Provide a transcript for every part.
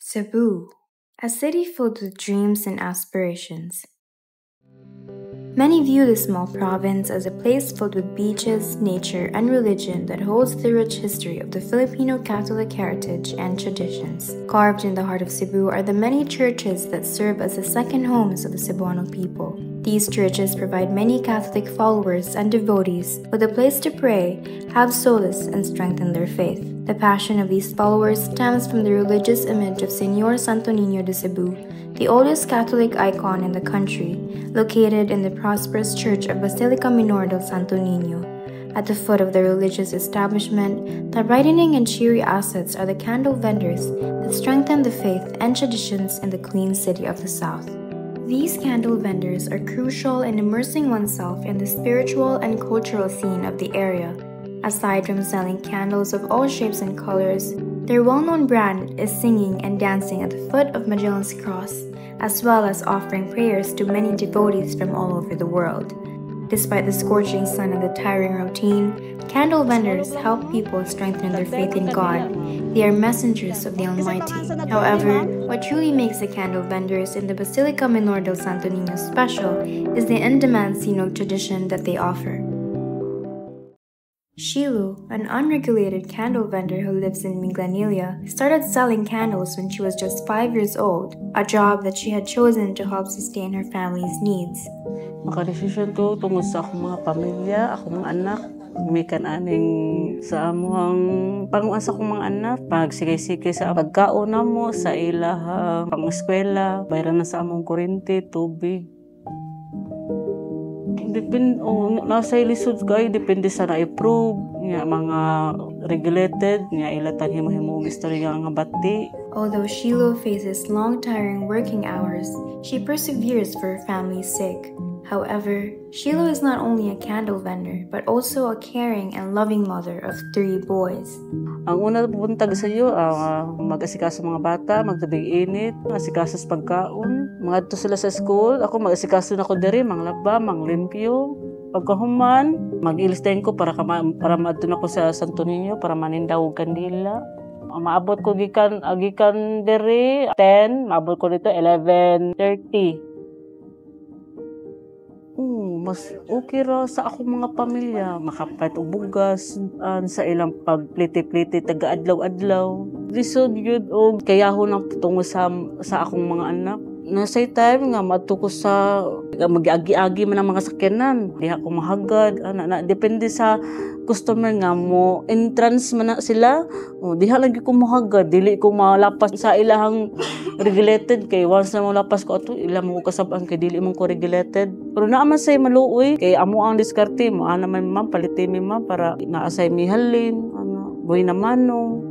Cebu, a city filled with dreams and aspirations. Many view this small province as a place filled with beaches, nature, and religion that holds the rich history of the Filipino Catholic heritage and traditions. Carved in the heart of Cebu are the many churches that serve as the second homes of the Cebuano people. These churches provide many Catholic followers and devotees with a place to pray, have solace, and strengthen their faith. The passion of these followers stems from the religious image of Señor Santo Niño de Cebu, the oldest Catholic icon in the country, located in the prosperous church of Basilica Minor del Santo Niño. At the foot of the religious establishment, the brightening and cheery assets are the candle vendors that strengthen the faith and traditions in the Queen City of the South. These candle vendors are crucial in immersing oneself in the spiritual and cultural scene of the area. Aside from selling candles of all shapes and colors, their well-known brand is singing and dancing at the foot of Magellan's Cross, as well as offering prayers to many devotees from all over the world. Despite the scorching sun and the tiring routine, candle vendors help people strengthen their faith in God. They are messengers of the Almighty. However, what truly makes the candle vendors in the Basilica Minor del Santo Niño special is the in-demand sinog tradition that they offer. Shilu, an unregulated candle vendor who lives in Minglanilla, started selling candles when she was just 5 years old, a job that she had chosen to help sustain her family's needs. Makadesisyon ko tungod sa akong mga pamilya, akong mga anak, mikan aning sa among panguan sa akong mga anak, pagsigay-sigay sa pagkaon namo, sa ilahang pang-eskwela, bayaran na sa among kuryente, tubig. Nasa ilisod kay depende sa na-approve nga mga regulated nga ilatan himo-himong istorya nga bati. Although Shiloh faces long tiring working hours, she perseveres for her family's sake. However, Shiloh is not only a candle vendor but also a caring and loving mother of 3 boys. Ang una pupuntag sa iyo, mag-asikaso mga bata, magtabing init, asikaso sa pagkaon, mga sila sa school, ako mag-asikaso na ko diri, manglaba, manglimpyo. Pagkahuman, mag-ilistahin ko para maadto na ko sa Santo Niño para manindaw og kandila. Maabot ko gikan diri 10, maabot ko dito 11:30. Mas okay ra sa akong mga pamilya, makapait og bugas sa ilang pagpliti-pliti taga-adlaw-adlaw. Lisod gyud og kayahon ang tungo sa akong mga anak. Nasay time nga madto ko sa mag-agi-agi man ang mga sakyanan, diha ko mahagad na depende sa customer nga mo entrance man na sila, diha lang ko mahagad, dili ko malapas sa ilahang regulated kay once na mo lapas ko ato ila mo kasab-an kay dili man ko regulated. Pero naa man say maluoy kay amo ang diskarte mo ana man ma'am paliti mi ma'am para naasay mi halin buhay na manong.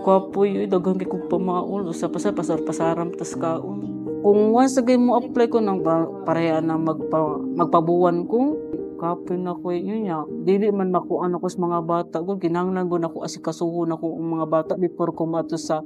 Kapoy, daghang kay kong pamaol. Usa pa sa pasar-pasaram tas kaon. Kung once again mo apply ko ng parehaan na magpabuwan ko, kapoy na ko yun niya. Dili man makuan ako sa mga bata ko. Kinahanglan ko na ko asikasuhon ako ang mga bata before ko mato sa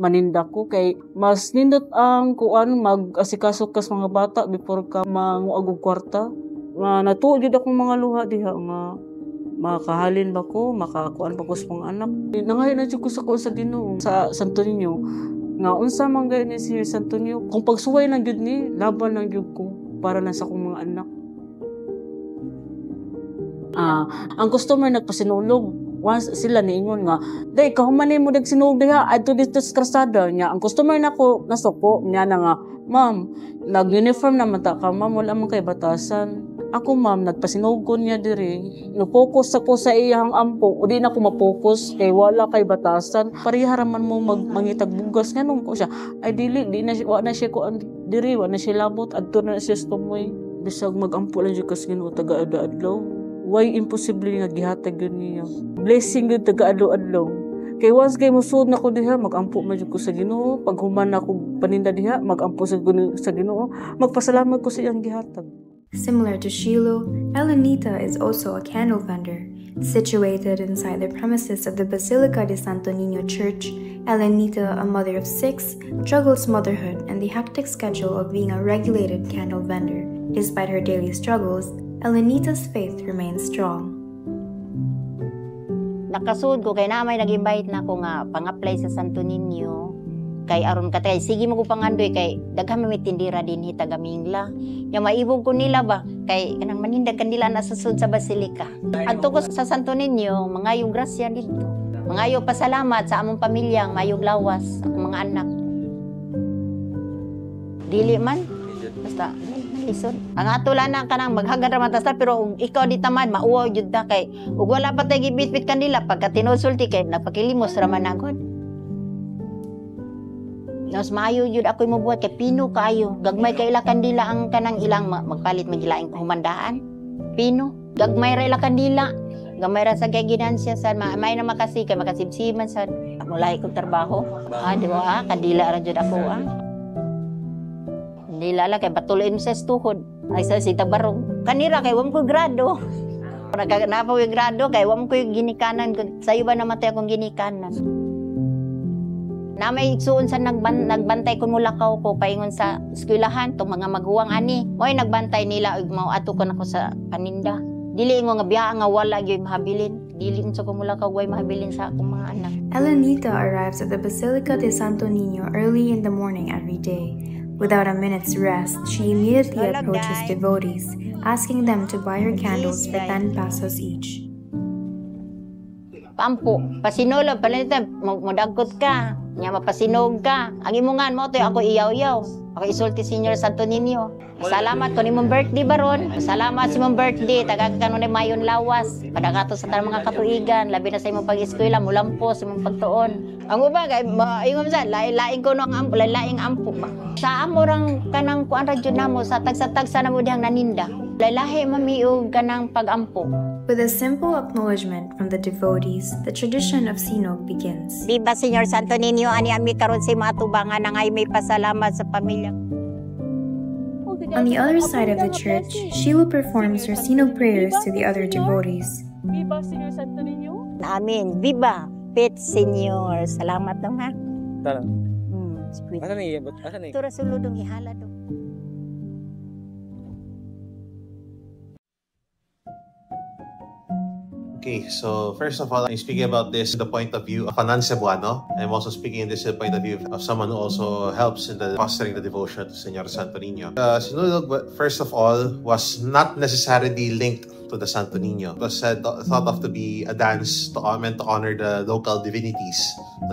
maninda ko. Kay mas nindot ang kuan mag-asikaso ka sa mga bata before ka manguag og kwarta. Natuod yun akong mga luha diha nga. Makahalin ba ko, makakuan ba ko sa mga anak. Nangayon na ko sa Ginoo sa Santo Niño. Nga unsa man gayud ni si Santo Niño, kung pagsuway lang gyud ni, laban lang gyud ko para na sa akong mga anak. Ang customer nagpasinulog. Once sila niingon nga, day kahuman mo dag sinulog diha adto dito sa krasada niya. Ang customer nako nasuko niya na nga, ma'am, nag-uniform naman ta ka, ma'am, wala man kay batasan. Ako ma'am, nagpasinugod ko niya diri. No-focus ako sa iyang ampo. O di na ako ma-focus kay wala kay batasan. Pariharaman mo mangitag bugas. Ganun ko siya. Ay dili, wala na siya ko diri. Wala na siya labot. Adto na siya stumoy. Bisag mag-ampo lang siya kasi Ginoo taga-adlaw. Why imposible nga gihatag yun niya. Blessing yun taga-adlaw. Kay once kay musud na ko diha, mag-ampo man ko sa Ginoo. Pag human na ako paninda diha, mag-ampo sa Ginoo. Magpasalamat ko sa iyang gihatag. Similar to Shiloh, Elenita is also a candle vendor. Situated inside the premises of the Basilica de Santo Niño Church, Elenita, a mother of 6, juggles motherhood and the hectic schedule of being a regulated candle vendor. Despite her daily struggles, Elenita's faith remains strong. nakasud ko kay namay nag-invite na ako nga pang-apply sa Santo Niño. Kay aron katay sige mo ko pangandoy kay daghan may tindira din taga Mingla. Yang maibog ko nila ba kay kanang manindag kanila nasusud sa Basilica. Adto ko sa Santo Niño, mangayong grasya dito. Mangayo pasalamat sa among pamilyang mayong lawas akong mga anak. Dili man basta lisod. Ang ato lang na kanang maghagad ra matasta pero ikaw di tamad mauwaw jud ta kay ug wala pa tay gibitbit kanila pagka tinusulti kay napakilimos ra man agod. Nos maayo jud ako'y mabuhat kay pino kaayo. Gagmay kay ila kandila ang kanang ilang magpalit magilaing humandaan. Pino, gagmay ra ila kandila. Gamay ra sa kay ginansya sa may na makasi kay makasibsiman sa mulay kong trabaho. Di ba kandila ra jud ako Dila la kay patuloy mo sa estuhod. Ay sa sita barong. Kanira kay wam ko grado. Napa ko grado kay wam ko ginikanan sayo ba namatay akong ginikanan. Na may igsuon sa nagbantay kun mulakaw ko paingon sa eskwelahan tong mga maguwang ani. Moy nagbantay nila ug mao ato ko nako sa paninda. Dili nga biya nga wala gyud mahabilin. Dili unsa ko mulakaw way mahabilin sa akong mga anak. Elenita arrives at the Basilica de Santo Niño early in the morning every day. Without a minute's rest, she immediately approaches devotees, asking them to buy her candles for 10 pesos each. Pampo, pasinolog, palita, modagkot ka, nya mapasinog ka. Ang imungan mo, to ako iyaw-yaw. Ako isulti Senior Santo Niño. Salamat ko ni mong birthday baron. Salamat si mong birthday. Tagag ka nun mayon lawas. Padagato sa tanang mga katuigan. Labi na sa imong pag-eskwela, mulampo sa imong pagtuon. Ang uba, ingon sa, laing ko ng ampo, laing ampo ba? Sa amorang kanang kuan radyo na mo, sa tagsa-tagsa na mo diyang naninda. Lahi mamiog kanang pag-ampo. With a simple acknowledgement from the devotees, the tradition of Sinog begins. Viva Senior Santo Niño, ani ami karon si mga tubangan na ngay may pasalamat sa pamilya. On the other side of the church, Sheila performs her Sinog prayers to the other devotees. Viva Senior Santo Niño. Amen. Viva Pet Senior. Salamat dong ha. Tara. Sweet. Asa ni? Asa ni? Ito rasuludong ihala dong. Okay, so first of all, I'm speaking about this the point of view of a non-Cebuano. I'm also speaking this the point of view of someone who also helps in the fostering the devotion to Señor Santo Niño. Sinulog, first of all, was not necessarily linked to the Santo Niño. It was thought of to be a dance meant to honor the local divinities,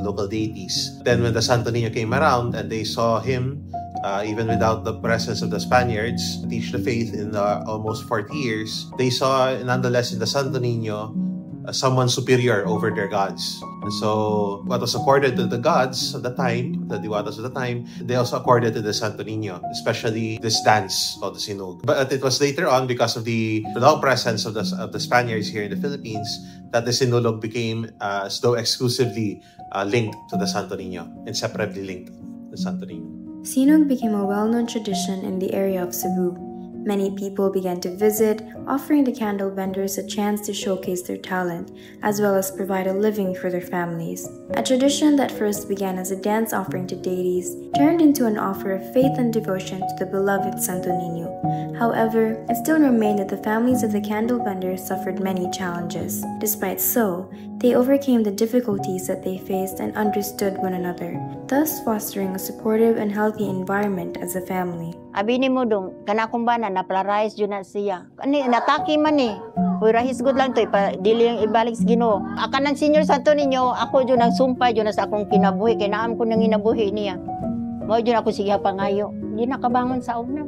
the local deities. Then when the Santo Niño came around and they saw him, even without the presence of the Spaniards, teach the faith in almost 40 years, they saw nonetheless in the Santo Niño someone superior over their gods. And so what was accorded to the gods at the time, the diwatas at the time, they also accorded to the Santo Niño, especially this dance called the Sinog. But it was later on, because of the long presence of the Spaniards here in the Philippines, that the Sinulog became as though exclusively linked to the Santo Niño, inseparably linked to the Santo Niño. Sinog became a well-known tradition in the area of Cebu. Many people began to visit, offering the candle vendors a chance to showcase their talent, as well as provide a living for their families. A tradition that first began as a dance offering to deities turned into an offer of faith and devotion to the beloved Santo Niño. However, it still remained that the families of the candle vendors suffered many challenges. Despite so, they overcame the difficulties that they faced and understood one another, thus fostering a supportive and healthy environment as a family. Abi ni mo dong, kana kong bana, na-polarize yun na siya. Kani, nataki man eh. Uy, rahis good lang to, dili yung ibalik sa Ginoo. Akan ng Senior Santo Niño, ako dyan ang sumpay, dyan sa akong kinabuhi, kaya naam ko nang inabuhi niya. Mo dyan ako sige pangayo. Hindi nakabangon sa una.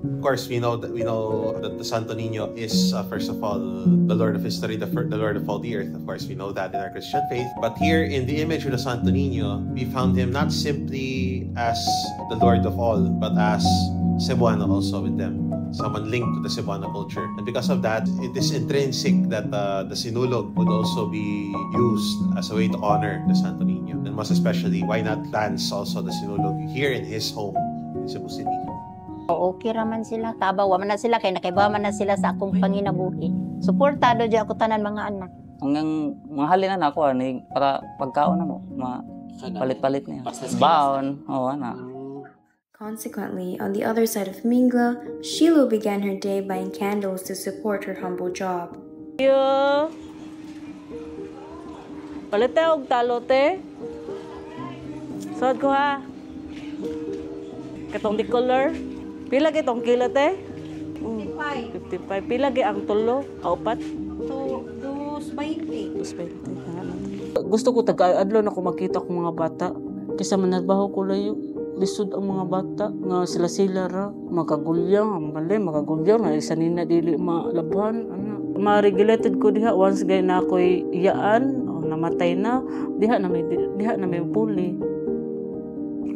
Of course, we know that the Santo Niño is first of all the Lord of history, the Lord of all the earth. Of course, we know that in our Christian faith. But here, in the image of the Santo Niño, we found him not simply as the Lord of all, but as Cebuano also with them, someone linked to the Cebuano culture. And because of that, it is intrinsic that the Sinulog would also be used as a way to honor the Santo Niño. And most especially, why not dance also the Sinulog here in his home in Cebu City? Okay raman sila, tabawa man na sila, kaya nakibawa man na sila sa akong panginabuhi. Suportado dyan ako tanan mga anak. Hanggang mahalin na ako, para pagkaon na mo, palit-palit niya. Baon, na. Consequently, on the other side of Mingla, Sheila began her day buying candles to support her humble job. Palit tayo og talo, te. Suot ko ha. Katong di color. Pila kitong kilo, te? 55. 55. Pila gi ang tulo? Kaupat? 220. 220. Gusto ko taga-adlaw na ko makita ko mga bata. Kaysa manarbaho ko layo. Lisod ang mga bata. Nga sila-sila ra. Makagulyang. Ang bali, makagulyang. Isa nina dili malabhan. Ma-regulated ko diha. Once gay na ako'y iyaan. O namatay na. Diha na may puli.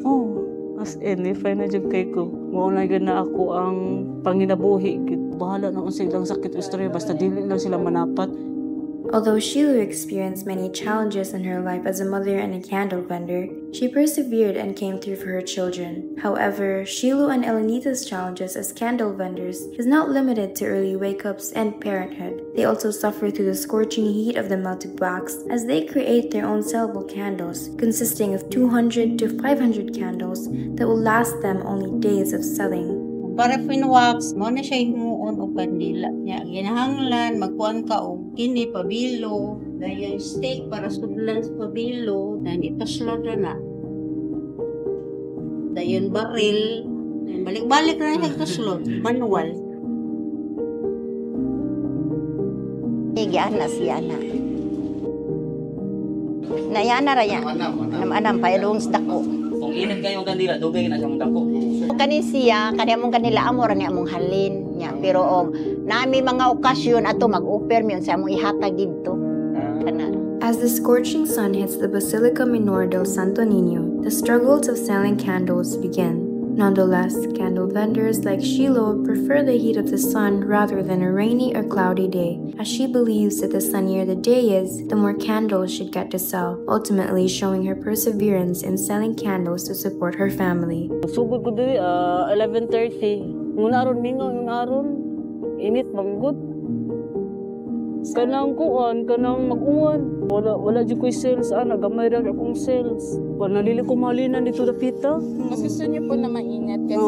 Oh. As in, if I na-job kay ko. Mauna na ako ang panginabuhi. Bahala na kung silang sakit o istorya. Basta dili lang sila manapat. Although Shiloh experienced many challenges in her life as a mother and a candle vendor, she persevered and came through for her children. However, Shiloh and Elenita's challenges as candle vendors is not limited to early wake-ups and parenthood. They also suffer through the scorching heat of the melted wax as they create their own sellable candles, consisting of 200 to 500 candles that will last them only days of selling. Paraffin wax, mo na siya himuon o kandila niya. Ginahanglan, magkuhan ka o kini, pabilo. Dahil yung steak para sudlan sa pabilo. Dahil itaslod na. Dahil yung baril. Balik-balik na siya itaslod. Manual. Giana siya na. Nayana ra yan. Anam pa ilong dako. Kung init kayong kandila, dugay na siyang dako. Kani siya, kani among kanila amo ra ni among halin niya. Pero nami mga okasyon ato mag-offer mi sa among ihatag didto. Kana. As the scorching sun hits the Basilica Minor del Santo Niño, the struggles of selling candles begin. Nonetheless, candle vendors like Shiloh prefer the heat of the sun rather than a rainy or cloudy day, as she believes that the sunnier the day is, the more candles she'd get to sell, ultimately showing her perseverance in selling candles to support her family. Sugod ko diri 11:30. Ngun aron mingaw ngun aron. Init manggod. Kanang kuan, kanang mag-uwan. Wala jud ko'y sales ana, gamay ra akong sales. Wala nalili ko malinan dito dapita. Mas gusto niyo po na maingat kasi.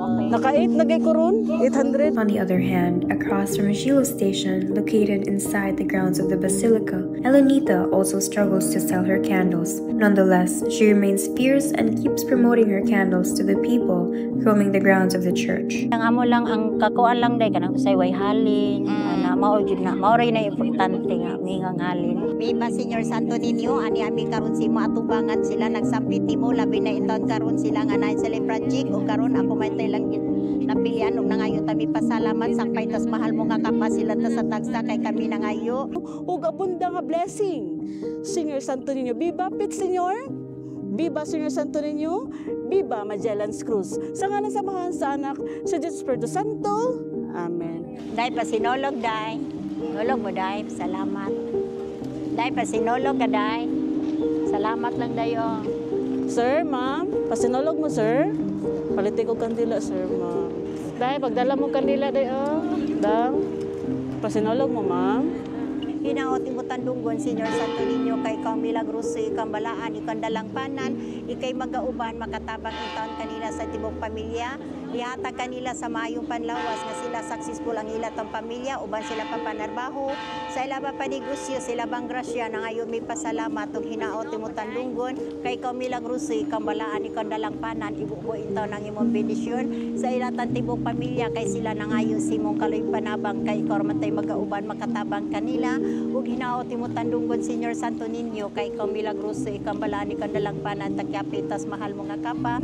Naka-8 na gay ko ron, 800. On the other hand, across from Shiloh Station, located inside the grounds of the Basilica, Elenita also struggles to sell her candles. Nonetheless, she remains fierce and keeps promoting her candles to the people roaming the grounds of the church. Ang amo lang ang kakuan lang day kanang usay way halin. Ana mao jud na. Mao ray na importante nga mingang halin. Viva Señor Santo Niño, ani ami karon si mo atubangan sila nagsampit mo labi na intaon karon sila nga na sila project o karon ako may lang napilian og nangayo tami pasalamat sa paitas mahal mo nga kapasila ta sa tagsa kay kami nangayo Ug abunda nga blessing. Señor Santo Niño, viva Pit Señor. Viva Señor Santo Niño. Viva Magellan's Cruz. Sa ngalan sa Mahal sa Anak sa Diyos Espiritu Santo. Amen. dai pasinolog dai nolog mo dai salamat dai pasinolog ka dai salamat lang dayo. Sir, ma'am, pasinolog mo, sir. Palitin ko kandila, sir, ma'am. Dahil, pagdala mo kandila, dayo. Dang, pasinolog mo, ma'am. Hinaot mo tandunggon, Señor Santo Niño, kay ikaw milagroso, ikaw balaan, ikaw dalangpanan, ikay magauban, makatabang itaon kanila sa tibok pamilya, ihatag kanila sa maayong panlawas, nga sila successful ang ilatong pamilya, uban sila papanarbaho, sa ila papanegosyo, sila bang grasya, na ngayon may pasalamat, ug hinaot mo tandunggon, kay ikaw milagroso, ikaw balaan, ikaw dalangpanan, ibubo itaw ng imong bendisyon, sa ilatang tibok pamilya, kay sila na ngayon simong kaloy panabang, kay ikaw matay magauban, makatabang kanila, ug hinaot mo tandunggon, Señor Santo Niño, kay ikaw milagroso, ikaw balaan, ikaw dalangpanan, takyapitas mahal mo nga kapa,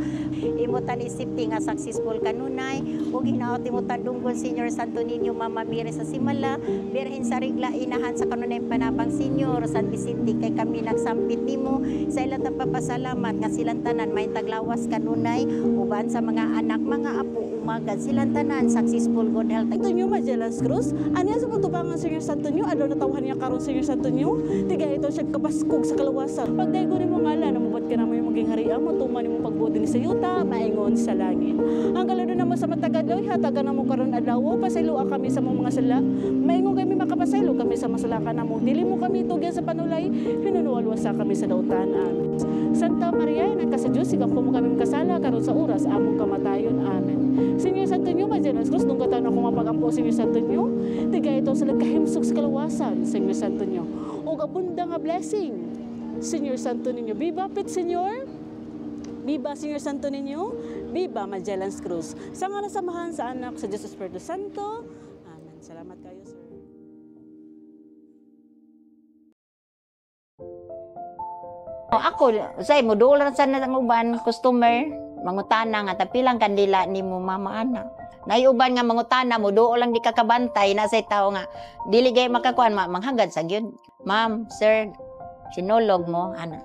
imutan isipti nga successful kanunay, ug hinaot mo tandunggon, Señor Santo Niño, Mama Mire sa Simala, Birhen sa Rigla, inahan sa kanunay panabang Señor, San Vicente, kay kami nagsampit nimo, sa ilang papasalamat, nga silang tanan, may taglawas kanunay, uban sa mga anak, mga apo, umagad, silang tanan, successful good health. Santo Niño, Magellan's Cruz, ano sa pagtubangan, Señor Santo Niño, ano natawhan niya karon, Señor Santo Niño, tiga ito siya kapaskog sa kalawasan. Pagdaigo ni mo ngala, namubad ka naman yung maging harian mo, tuman mo pagbuti ni sa yuta, maingon sa langit. Ang kalado naman sa matagadaw, hatagan na mo karon adawo, pasayloa kami sa mga sala, maingon kami makapasaylo kami sa masalakan na mo, dili mo kami tugyan sa panulay, hinunualwasa kami sa dautanan. Santa Maria, nagka sa Diyos, ikaw po mo kami kasala, karon sa oras, among kamatayon. Amen. Senyor Santo Niño, Majalas Cruz, nung kataon ako mapagampo, Senyor Santo Niño, tigay ito sa nagkahimsog sa kalawasan, Senyor Santo Niño. O abunda nga blessing, Senyor Santo Niño. Viva Pit, Senyor. Viva, Senyor Santo Niño. Viva Majalas Cruz. Sa nga nasamahan sa anak sa Diyos Espiritu Santo. Amen. Salamat kayo, sir. Ako, say mo dolan sa nang uban customer, mangutana nga tapilang kandila nimo mama ana. Nay uban nga mangutana mo do lang di ka kabantay na say tao nga dili gay makakuan manghagad sa gyud. Ma'am, sir, sinulog mo ana.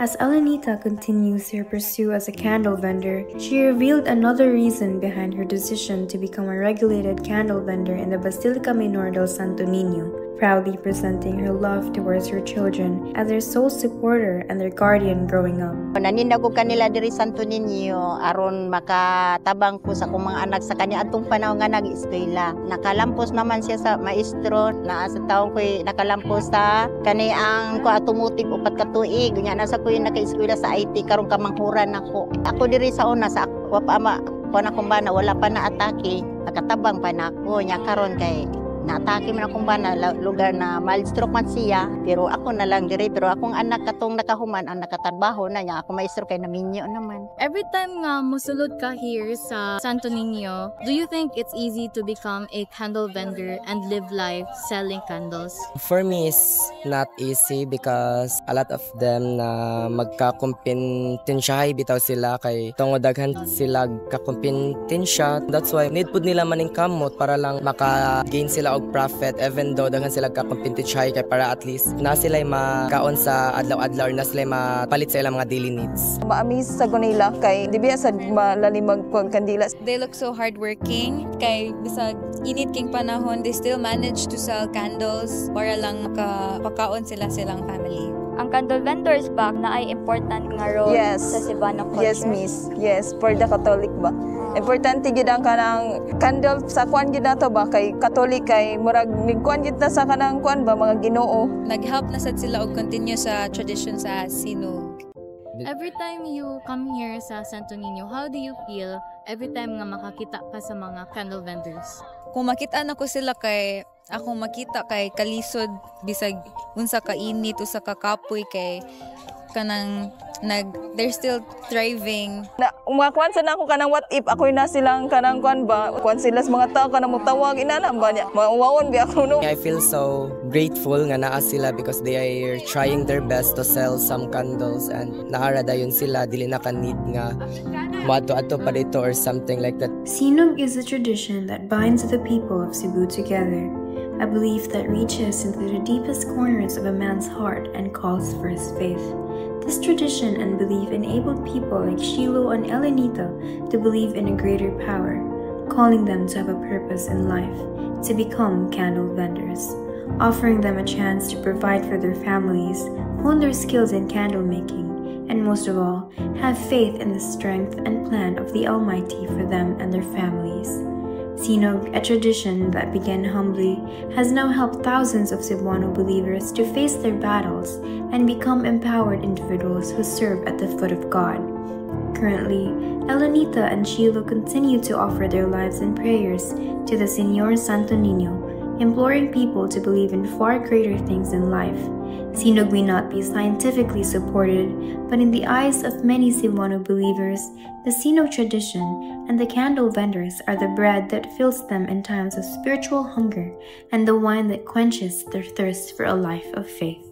As Elenita continues her pursuit as a candle vendor, she revealed another reason behind her decision to become a regulated candle vendor in the Basilica Menor del Santo Niño, proudly presenting her love towards her children as their sole supporter and their guardian growing up. Naninda ko kanila diri Santo Niño aron makatabang ko sa akong mga anak sa kanya atong panahon nga nag-eskwela. Nakalampos naman siya sa maestro na sa taong ko'y nakalampos sa kani ang ko automotive upat ka tuig. Nya nasa ko'y naka-eskwela sa IT karon kamanghuran ako. Ako diri sa una sa ako pa ama kuan akong bana wala pa na atake. Nakatabang pa na ako nya karon kay naatake man akong bana lugar na mild stroke man siya pero ako na lang diri pero akong anak katong nakahuman ang nakatrabaho na niya ako maestro kay naminyo naman. Every time nga musulod ka here sa Santo Niño, do you think it's easy to become a candle vendor and live life selling candles? For me, it's not easy because a lot of them na magkakumpintensyahay bitaw sila kay tungod-daghan sila kakumpintensya. That's why need pud nila maning kamot para lang maka-gain sila og profit even though daghan sila kakumpintensyahay kay para at least na sila makaon sa adlaw-adlaw na sila mapalit sa ilang mga daily needs. Ma-amaze sa gunila kay di biya sa malalimag kandila. They look so hardworking kay bisag init king panahon they still manage to sell candles para lang makapakaon sila silang family. Ang candle vendors ba na ay important nga role sa Cebuano culture? Yes, miss. Yes, for the Catholic ba. Importante gid ang kanang candle sa kuan gid nato ba kay Catholic kay murag nigkuan gid na sa kanang kuan ba mga Ginoo. Nag-help na sad sila og continue sa tradition sa sinog. Every time you come here sa Santo Niño, how do you feel every time nga makakita ka sa mga candle vendors? Kung makita na ko sila kay ako makita kay kalisod bisag unsa ka init o sa kakapoy kay kanang they're still thriving. Na umakuan sa nako kanang what if ako'y na silang kanang kuan ba kuan sila sa mga tao kanang mutawag inana ba niya mauwawon bi ako no. I feel so grateful nga naa sila because they are trying their best to sell some candles and naara dayon sila dili na kanid nga mato-ato pa dito or something like that. Sinog is a tradition that binds the people of Cebu together, a belief that reaches into the deepest corners of a man's heart and calls for his faith. This tradition and belief enabled people like Shiloh and Elenita to believe in a greater power, calling them to have a purpose in life, to become candle vendors, offering them a chance to provide for their families, hone their skills in candle making, and most of all, have faith in the strength and plan of the Almighty for them and their families. Sinog, a tradition that began humbly, has now helped thousands of Cebuano believers to face their battles and become empowered individuals who serve at the foot of God. Currently, Elenita and Shiloh continue to offer their lives and prayers to the Señor Santo Niño, imploring people to believe in far greater things in life. Sinog may not be scientifically supported, but in the eyes of many Cebuano believers, the Sinog tradition and the candle vendors are the bread that fills them in times of spiritual hunger and the wine that quenches their thirst for a life of faith.